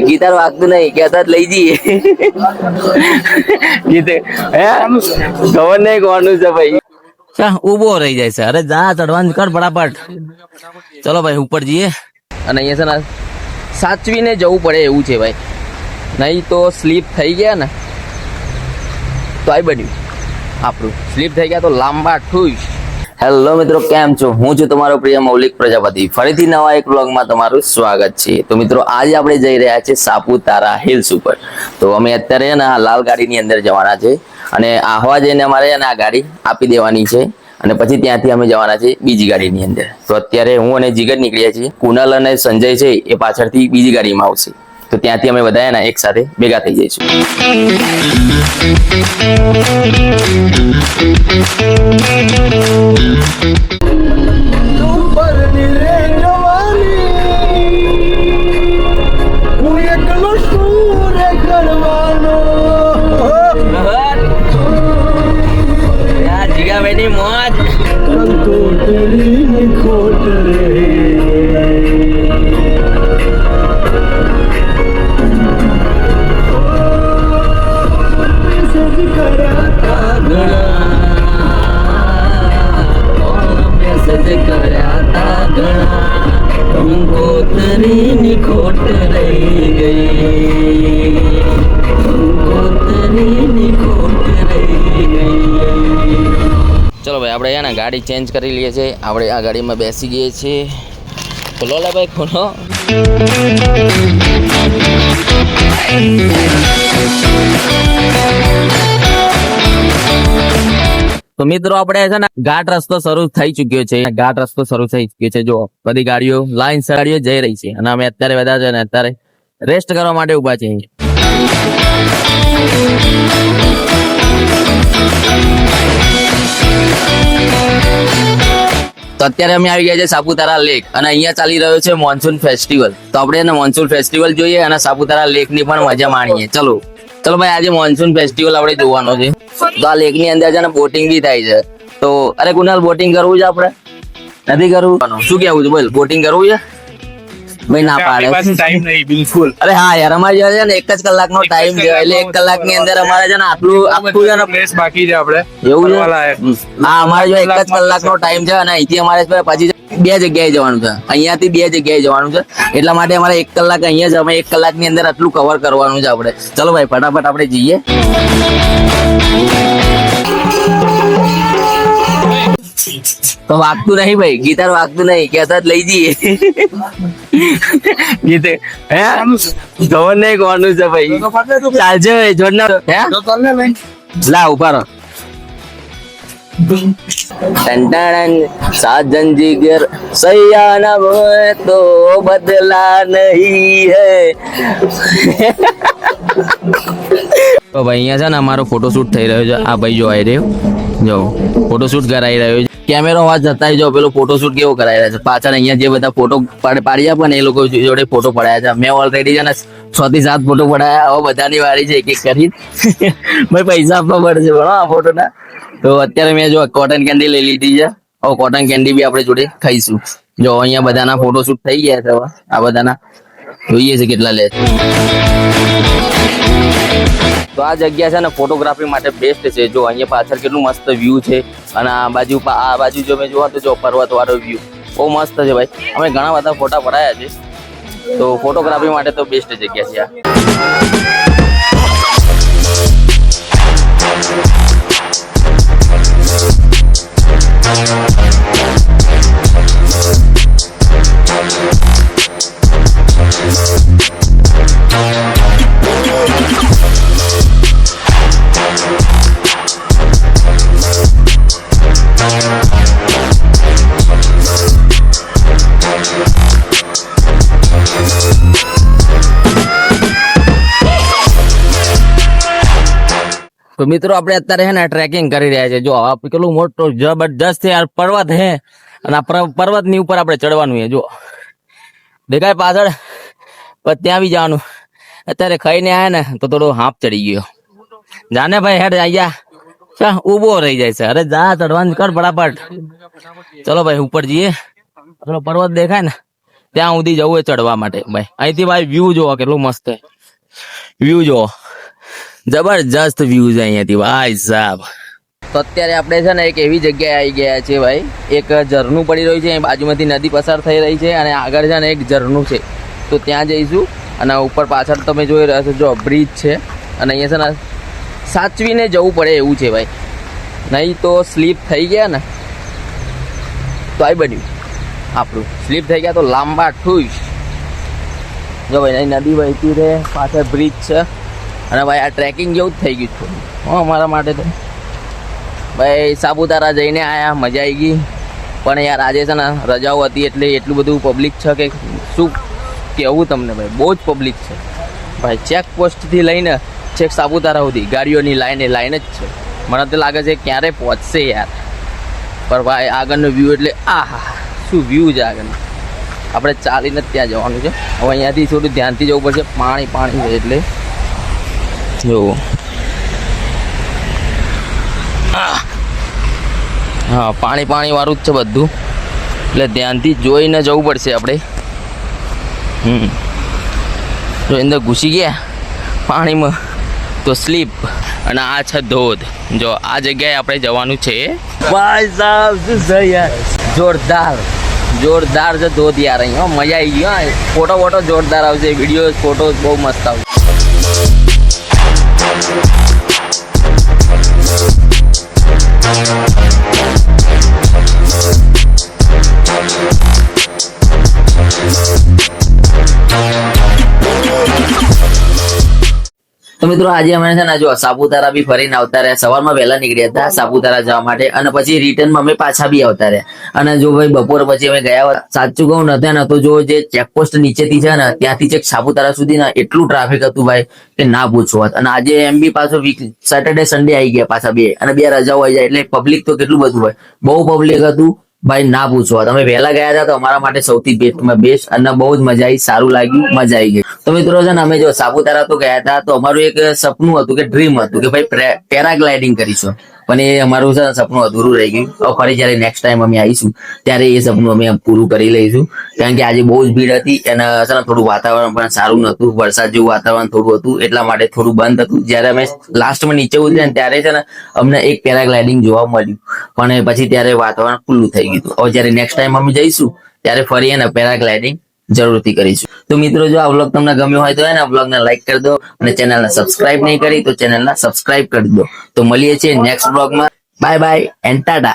Guitar વાગતું નહીં કહેતા લઈ જઈએ ગીતે હે ખબર નહીં કોનું છે ભાઈ ઉભો રહી જાય છે અરે જા ચડવાનું કર ફટાફટ ચલો ભાઈ ઉપર જઈએ અને અહીંયા છે ને સાચવીને જવું પડે એવું છે ભાઈ નહીં તો સ્લીપ થઈ ગયા ને તો આઈ બન્યું આપણું સ્લીપ થઈ ગયા તો લાંબા ઠુસ હેલો મિત્રો કેમ છો હું છું તમારો પ્રિય મૌલિક પ્રજાપતિ ફરીથી નવા એક વ્લોગમાં તમારું સ્વાગત છે તો મિત્રો આજે આપણે જઈ રહ્યા છીએ સાપુતારા હિલ્સ ઉપર તો અમે અત્યારે ને આ લાલ ગાડીની અંદર જવાના છે અને આહવા જઈને અમારે આ ગાડી આપી દેવાની છે અને પછી ત્યાંથી અમે જવાના છે બીજી ગાડીની અંદર તો અત્યારે હું અને જીગર નીકળ્યા છીએ કુનાલ અને સંજય છે એ પાછળથી બીજી ગાડીમાં આવશે તો ત્યાંથી અમે બધા ને એક સાથે ભેગા થઈ જઈશું જીગાભાઈની મોજ ચલો ભાઈ આપણે એને ગાડી ચેન્જ કરી લઈએ છીએ આપણે આ ગાડીમાં બેસી ગઈએ છીએ ખોલો લે ભાઈ ખોલો તો મિત્રો આપણે છે ને ઘાટ રસ્તો શરૂ થઈ ચુક્યો છે જો બધી ગાડીઓ લાઈન ગાડીઓ જઈ રહી છે અને અમે અત્યારે બધા છે ને અત્યારે રેસ્ટ કરવા માટે ઉભા છે તો અત્યારે અમે આવી ગયા છે સાપુતારા લેક અને અહીંયા ચાલી રહ્યો છે મોન્સૂન ફેસ્ટિવલ તો આપણે એને મોન્સૂન ફેસ્ટિવલ જોઈએ અને સાપુતારા લેક ની પણ મજા માણીએ ચલો ભાઈ આજે મોન્સૂન ફેસ્ટિવલ આપણે જોવાનો છે તો આ લેક ની અંદર છે ને બોટિંગ બી થાય છે તો અરે કુનાલ બોટિંગ કરવું છે આપણે નથી કરવું શું કેવું છે બોલ બોટિંગ કરવું છે ભાઈ ના પાડે ટાઈમ નહીં બિલકુલ અરે હા યાર અમારે છે ને 1 જ કલાકનો ટાઈમ છે એટલે 1 કલાકની અંદર અમારે છે ને આખું છે ને પ્લેસ બાકી છે આપણે એવું છે હા અમારે જો 1 જ કલાકનો ટાઈમ છે અને અહીંથી અમારે પછી 2 જગ્યાએ જવાનું છે અહીંયાથી 2 જગ્યાએ જવાનું છે એટલા માટે અમારે 1 કલાક અહીંયા જ અમે 1 કલાકની અંદર આટલું કવર કરવાનું છે આપણે ચલો ભાઈ ફટાફટ આપણે જઈએ તો વાગતું નહીં ભાઈ ગીતાર વાગતું નહીં કહેતા લઈ જઈએ ગીતે હે ખબર નહીં કોનું છે ભાઈ ચાલશે જોડના હે લા ઉભા રહો ટંટાણન સાજન જીગર સૈયાના હોય તો બદલા નહીં હે તો ભાઈ અહીંયા છે ને અમારો ફોટોશૂટ થઈ રહ્યો છે આ ભાઈ જો આવી રહ્યો જો ફોટોશૂટ કરાઈ રહ્યો છે કેમેરો અવાજ જતા જો પેલો ફોટોશૂટ કેવો કરાઈ રહ્યા છે પાછળ અહીંયા જે બધા ફોટો પાડી આપે ને એ લોકો જોડે ફોટો પડાયા છે મેં ઓલરેડી છે ને 6 થી 7 ફોટો પડાયા હવે બધાની વારી છે એક એક કરી ભાઈ પૈસા આપવા પડશે બરો આ ફોટોના તો અત્યારે મેં જો કોટન કેન્ડી લઈ લીધી છે હવે કોટન કેન્ડી બી આપણે જોડે ખાઈશું જો અહીંયા બધાના ફોટોશૂટ થઈ ગયા છે આ બધાના જોઈએ છે કેટલા લે તો આ જગ્યા છે ને ફોટોગ્રાફી માટે બેસ્ટ છે જો અહીંયા પાછળ કેટલું મસ્ત વ્યૂ છે અને આ બાજુ જો મેં જોવા તો જો પર્વત વાળો વ્યૂ બહુ મસ્ત છે ભાઈ અમે ઘણા બધા ફોટા પડાયા છે તો ફોટોગ્રાફી માટે તો બેસ્ટ જગ્યા છે આ તો મિત્રો આપણે અત્યારે છે ને ટ્રેકિંગ કરી રહ્યા છે જો આ કેટલું મોટો જબરદસ્ત છે પર્વત છે અને આ પર્વતની ઉપર આપણે ચડવાનું છે જો દેખાય પાછળ ત્યાં બી જવાનું અત્યારે ખાઈને આયા ને તો થોડો હાંફ ચડી ગયો જાને ભાઈ હેડ અહીંયા ઉભો રહી જાય છે અરે જા ચડવાનું કર ફટાફટ ચલો ભાઈ ઉપર જઈએ પેલો પર્વત દેખાય ને ત્યાં સુધી જવું હોય ચડવા માટે ભાઈ. અહીંથી ભાઈ વ્યૂ જોવો કેટલું મસ્ત છે. વ્યૂ જોવો, જબરજસ્ત વ્યૂ છે અહીંયાથી ભાઈ સાહેબ. તો અત્યારે આપણે છે ને એક એવી જગ્યાએ આવી ગયા છે ભાઈ, એક ઝરણું પડી રહ્યું છે, અહીં બાજુમાંથી નદી પસાર થઈ રહી છે અને આગળ છે ને એક ઝરણું છે. તો ત્યાં જઈશું અને ઉપર પાછળ તમે જોઈ રહ્યા છો જો બ્રિજ છે અને અહીંયા છે ને સાચવીને જવું પડે એવું છે ભાઈ, નહીં તો સ્લીપ થઈ ગયા ને તો આ બન્યું આપણું, સ્લીપ થઈ ગયા તો લાંબા ઠૂસ. જો ભાઈ અહીં નદી વહેતી રહે, પાછળ બ્રિજ છે અને ભાઈ આ ટ્રેકિંગ જેવું જ થઈ ગયું છે અમારા માટે તો ભાઈ. સાપુતારા જઈને આવ્યા, મજા આવી ગઈ, પણ યાર આજે છે ને રજાઓ હતી એટલે એટલું બધું પબ્લિક છે કે શું કહેવું તમને ભાઈ, બહુ જ પબ્લિક છે ભાઈ. ચેકપોસ્ટથી લઈને છેક સાપુતારા સુધી ગાડીઓની લાઈન જ છે. મને તો લાગે છે ક્યારે પહોંચશે યાર, પણ ભાઈ આગળનો વ્યૂ એટલે આહા શું વ્યૂ છે આગળ. આપણે ચાલીને જ ત્યાં જવાનું છે. હવે અહીંયાથી થોડું ધ્યાનથી જવું પડશે, પાણી છે એટલે જો હા પાણી વાળું જ છે બધું, એટલે ધ્યાનથી જોઈને જવું પડશે આપણે. જો અંદર ઘૂસી ગયા પાણીમાં તો સ્લીપ. અને આ છે ધોધ, જો આ જગ્યાએ આપણે જવાનું છે ભાઈ સાહેબ. શું છે યાર, જોરદાર છે ધોધ યાર. અહીંયા મજા આવી ગઈ હા. ફોટો જોરદાર આવશે, વિડીયો ફોટો બહુ મસ્ત આવશે. તો મિત્રો આજે અમે છે ને જો સાપુતારા બી ફરીને આવતા રહ્યા. સવારમાં વહેલા નીકળ્યા હતા સાપુતારા જવા માટે અને પછી રિટર્નમાં અમે પાછા બી આવતા રહ્યા. અને જો ભાઈ બપોર પછી અમે ગયા, સાચું કહું નથી ને તો જો જે ચેકપોસ્ટ નીચેથી છે ને ત્યાંથી ચેક સાપુતારા સુધી ને એટલું ટ્રાફિક હતું ભાઈ કે ના પૂછો વાત. અને આજે એમ બી પાછો સેટરડે સન્ડે આવી ગયા પાછા બે, અને બે રજાઓ આવી જાય એટલે પબ્લિક તો કેટલું બધું હોય, બહુ પબ્લિક હતું ભાઈ ના પૂછવા. તમે વહેલા ગયા હતા તો અમારા માટે સૌથી બેસ્ટ અને બહુ જ મજા આવી, સારું લાગ્યું, મજા આવી ગઈ. તો મિત્રો છે ને અમે જો સાપુતારા તો ગયા હતા તો અમારું એક સપનું હતું કે ડ્રીમ હતું કે ભાઈ પેરાગ્લાઇડિંગ કરીશું, પણ એ અમારું છે સપનું અધૂરું રહી ગયું. હવે ફરી જયારે નેક્સ્ટ ટાઈમ અમે આવીશું ત્યારે એ સપનું અમે પૂરું કરી લઈશું, કારણ કે આજે બહુ જ ભીડ હતી અને છે ને થોડું વાતાવરણ પણ સારું નતું, વરસાદ જેવું વાતાવરણ થોડું હતું એટલા માટે થોડું બંધ હતું. જયારે અમે લાસ્ટમાં નીચે ઉતર્યા ને ત્યારે છે ને અમને એક પેરાગ્લાઇડિંગ જોવા મળ્યું, પણ પછી ત્યારે વાતાવરણ ખુલ્લું થઈ ગયું. હવે જયારે નેક્સ્ટ ટાઈમ અમે જઈશું ત્યારે ફરી એને પેરાગ્લાઇડિંગ જરૂરથી કરીશું. તો મિત્રો જો આ વ્લોગ તમને ગમ્યો હોય તો એને વ્લોગને લાઈક કરી દો અને ચેનલને સબસ્ક્રાઇબ નહીં કરી તો ચેનલને સબસ્ક્રાઇબ કરી દો. તો મળીએ છીએ નેક્સ્ટ વ્લોગમાં. Bye bye and Tata.